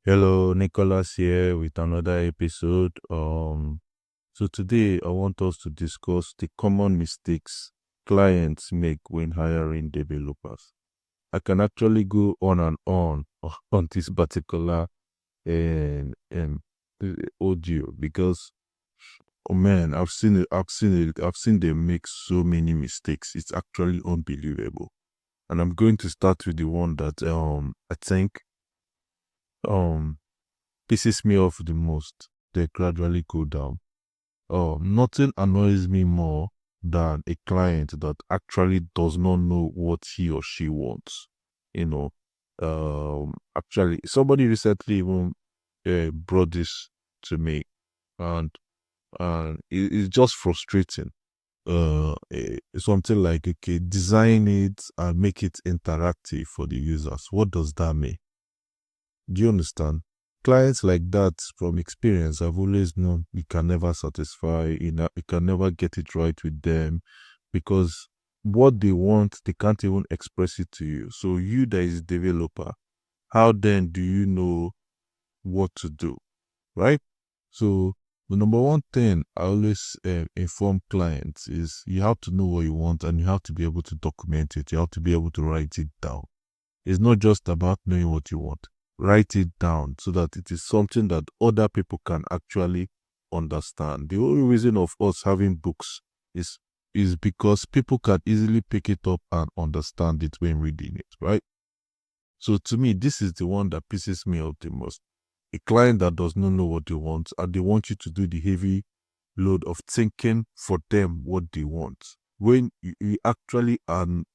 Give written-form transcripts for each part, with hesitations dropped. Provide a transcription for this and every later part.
Hello, Nicholas here with another episode. So today I want us to discuss the common mistakes clients make when hiring developers. I can actually go on and on on this particular audio because oh man, I've seen them make so many mistakes. It's actually unbelievable. And I'm going to start with the one that I think um pisses me off the most. They gradually go down. Nothing annoys me more than a client that actually does not know what he or she wants. You know, actually, somebody recently even brought this to me, and it's just frustrating. Something like, okay, design it and make it interactive for the users. What does that mean? Do you understand? Clients like that, from experience, I've always known you can never satisfy, you can never get it right with them because what they want, they can't even express it to you. So you that is developer, how then do you know what to do, right? So the number one thing I always inform clients is you have to know what you want and you have to be able to document it. You have to be able to write it down. It's not just about knowing what you want. Write it down so that it is something that other people can actually understand. The only reason of us having books is is because people can easily pick it up and understand it when reading it, right? So to me, this is the one that pisses me off the most. A client that does not know what they want and they want you to do the heavy load of thinking for them what they want. When you actually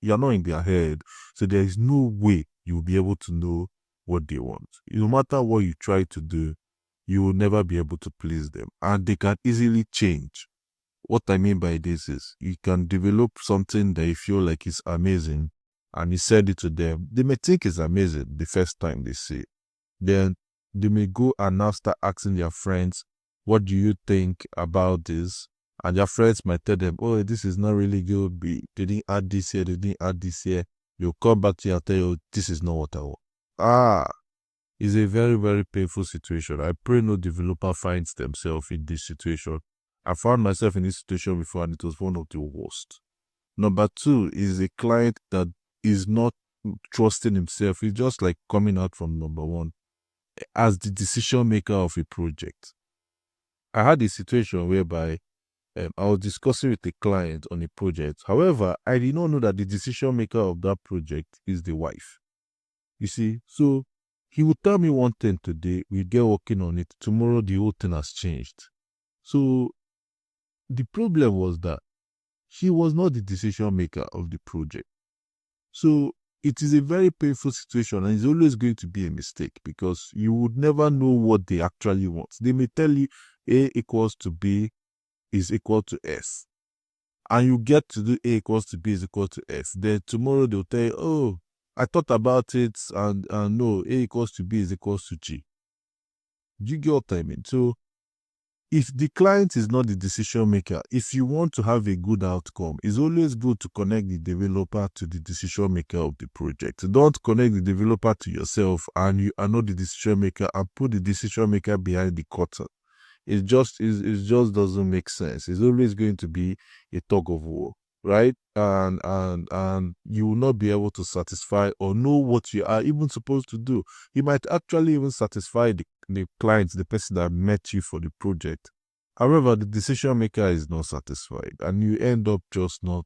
you're not in their head, so there is no way you'll be able to know what they want. No matter what you try to do, you will never be able to please them. And they can easily change. What I mean by this is you can develop something that you feel like is amazing and you said it to them. They may think it's amazing the first time they see it. Then they may go and now start asking their friends, what do you think about this? And their friends might tell them, oh, this is not really good. They didn't add this here, they didn't add this here. You'll come back to you and tell you, this is not what I want. It's a very, very painful situation. I pray no developer finds themselves in this situation. I found myself in this situation before and it was one of the worst. Number two is a client that is not trusting himself. He's just like coming out from number one as the decision maker of a project. I had a situation whereby I was discussing with a client on a project. However, I did not know that the decision maker of that project is the wife. You see, so he would tell me one thing today, we get working on it. Tomorrow, the whole thing has changed. So the problem was that he was not the decision maker of the project. So it is a very painful situation and it's always going to be a mistake because you would never know what they actually want. They may tell you A equals to B is equal to S. And you get to do A equals to B is equal to S. Then tomorrow they'll tell you, oh, I thought about it and no, A equals to B is equals to G. Do you get what I mean? So if the client is not the decision maker, if you want to have a good outcome, it's always good to connect the developer to the decision maker of the project. Don't connect the developer to yourself and you are not the decision maker and put the decision maker behind the curtain. It just doesn't make sense. It's always going to be a tug of war, right? And you will not be able to satisfy or know what you are even supposed to do. You might actually even satisfy the client, the person that met you for the project. However, the decision maker is not satisfied, and you end up just not,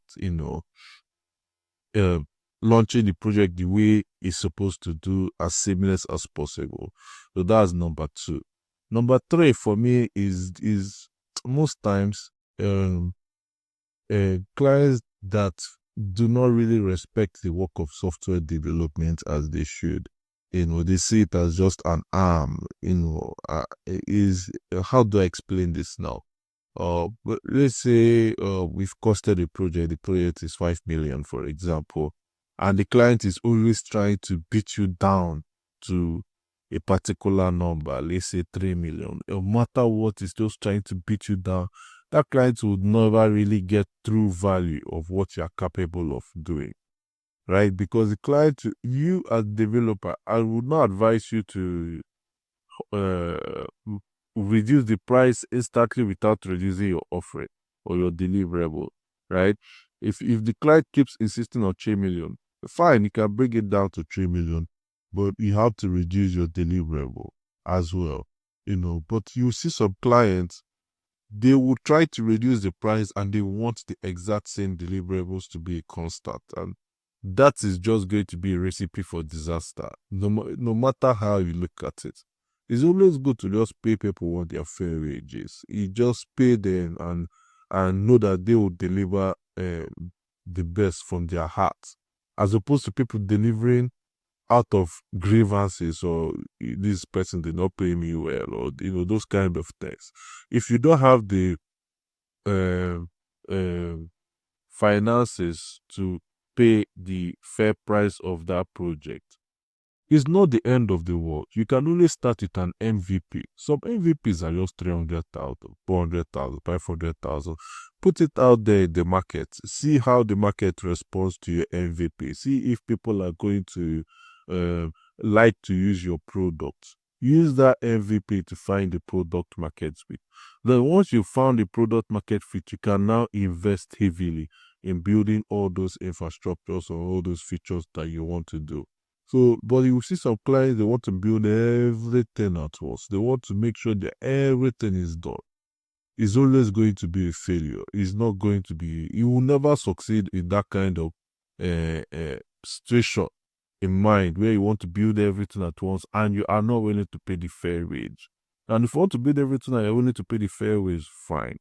uh, launching the project the way it's supposed to do as seamless as possible. So that's number two. Number three for me is most times clients that do not really respect the work of software development as they should. They see it as just an arm. Is how do I explain this now? But let's say we've costed a project. The project is 5 million, for example, and the client is always trying to beat you down to a particular number. Let's say 3 million. No matter what, is just trying to beat you down. That client would never really get true value of what you are capable of doing, right? Because the client, you as developer, I would not advise you to uh, reduce the price instantly without reducing your offering or your deliverable, right? If the client keeps insisting on 3 million, fine, you can bring it down to 3 million, but you have to reduce your deliverable as well, But you see some clients, they will try to reduce the price and they want the exact same deliverables to be constant. And that is just going to be a recipe for disaster, no matter how you look at it. It's always good to just pay people what their fair wage is. You just pay them and know that they will deliver the best from their heart, as opposed to people delivering out of grievances or this person did not pay me well or those kind of things. If you don't have the um finances to pay the fair price of that project, it's not the end of the world. You can only start with an MVP. Some MVPs are just 300,000, 400,000, 500,000. Put it out there in the market. See how the market responds to your MVP. See if people are going to uh, like to use your product. Use that MVP to find the product market fit. Then once you found the product market fit, you can now invest heavily in building all those infrastructures or all those features that you want to do. So, but you see some clients, they want to build everything at once. They want to make sure that everything is done. It's always going to be a failure. It's not going to be, you will never succeed in that kind of situation in mind where you want to build everything at once and you are not willing to pay the fair wage. And if you want to build everything and you're willing to pay the fair wage, fine.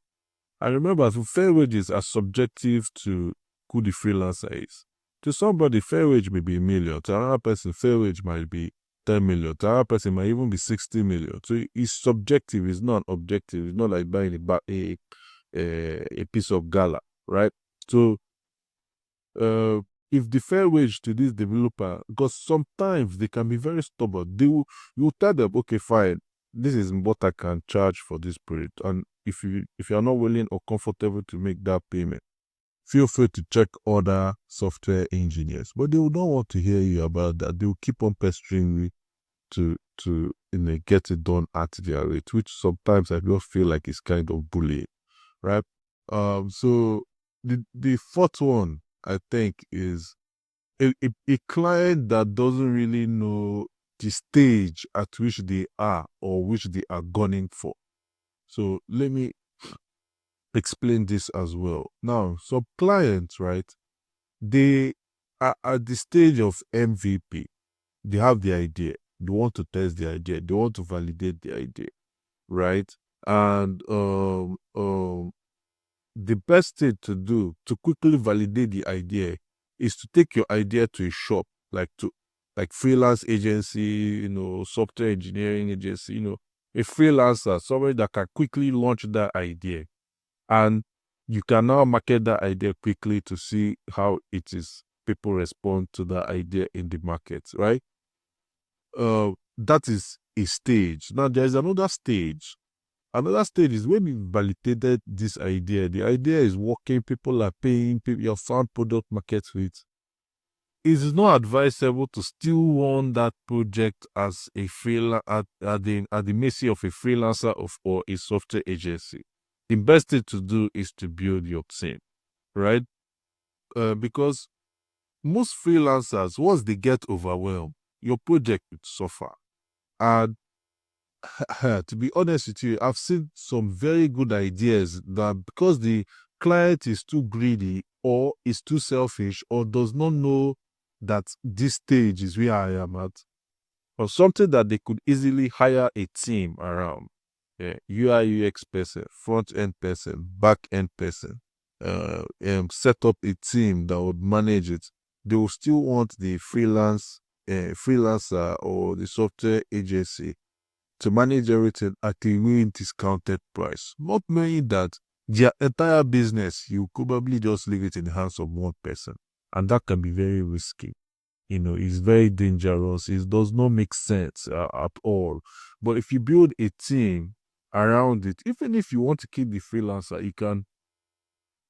And remember, the fair wages are subjective to who the freelancer is. To somebody, fair wage may be 1 million. To another person, fair wage might be 10 million. To another person, might even be 60 million. So it's subjective. It's not objective. It's not like buying a piece of gala, right? So if the fair wage to this developer, because sometimes they can be very stubborn, you will tell them, okay, fine, this is what I can charge for this project, and if you are not willing or comfortable to make that payment, feel free to check other software engineers. But they will not want to hear you about that. They will keep on pestering you to get it done at their rate, which sometimes I just feel like it's kind of bullying, right? So the fourth one I think is a client that doesn't really know the stage at which they are or which they are gunning for. So let me explain this as well. Now, some clients, right, they are at the stage of MVP. They have the idea. They want to test the idea. They want to validate the idea, right? And the best thing to do to quickly validate the idea is to take your idea to a shop, like freelance agency, software engineering agency, a freelancer, somebody that can quickly launch that idea. And you can now market that idea quickly to see how it is people respond to that idea in the market, right? That is a stage. Now there's another stage. Another stage is when you validated this idea. The idea is working, people are paying, your found product market fit. It is not advisable to still run that project as a at the mercy of a freelancer or a software agency. The best thing to do is to build your team, right? Because most freelancers, once they get overwhelmed, your project will suffer. And to be honest with you, I've seen some very good ideas that because the client is too greedy or is too selfish or does not know that this stage is where I am at, or something that they could easily hire a team around. Yeah, UI UX person, front end person, back end person, set up a team that would manage it. They will still want the freelancer or the software agency to manage everything at a really discounted price. Not knowing that their entire business, you probably just leave it in the hands of one person. And that can be very risky. It's very dangerous. It does not make sense at all. But if you build a team around it, even if you want to keep the freelancer, you can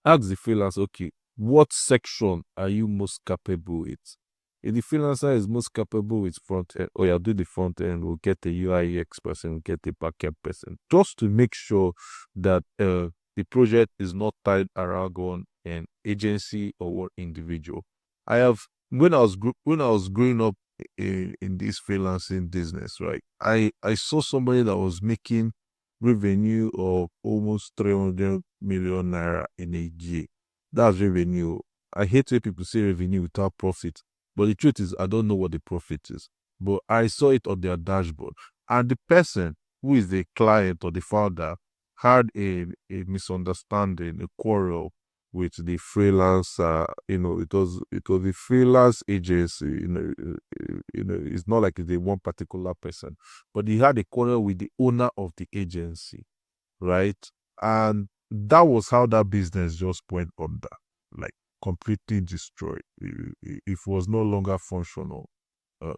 ask the freelancer, okay, what section are you most capable with? If the freelancer is most capable with front end, or you'll do the front end, we'll get a UI UX person, we'll get a backend person, just to make sure that the project is not tied around an agency or one individual. I have when I was growing up in this freelancing business, right? I saw somebody that was making revenue of almost 300 million naira in a year. That's revenue. I hate when people say revenue without profit, but the truth is, I don't know what the profit is. But I saw it on their dashboard. And the person who is the client or the founder had a misunderstanding, a quarrel with the freelancer. It was the freelance agency. It's not like it's a one particular person, but he had a quarrel with the owner of the agency, right? And that was how that business just went under, like completely destroyed. It was no longer functional.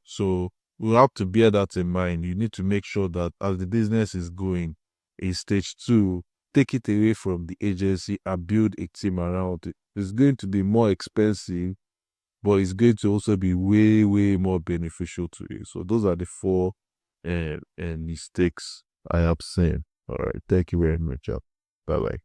So we have to bear that in mind. You need to make sure that as the business is going in stage two, take it away from the agency and build a team around it. It's going to be more expensive, but it's going to also be way, way more beneficial to you. So those are the four mistakes I have seen. All right. Thank you very much. Bye bye.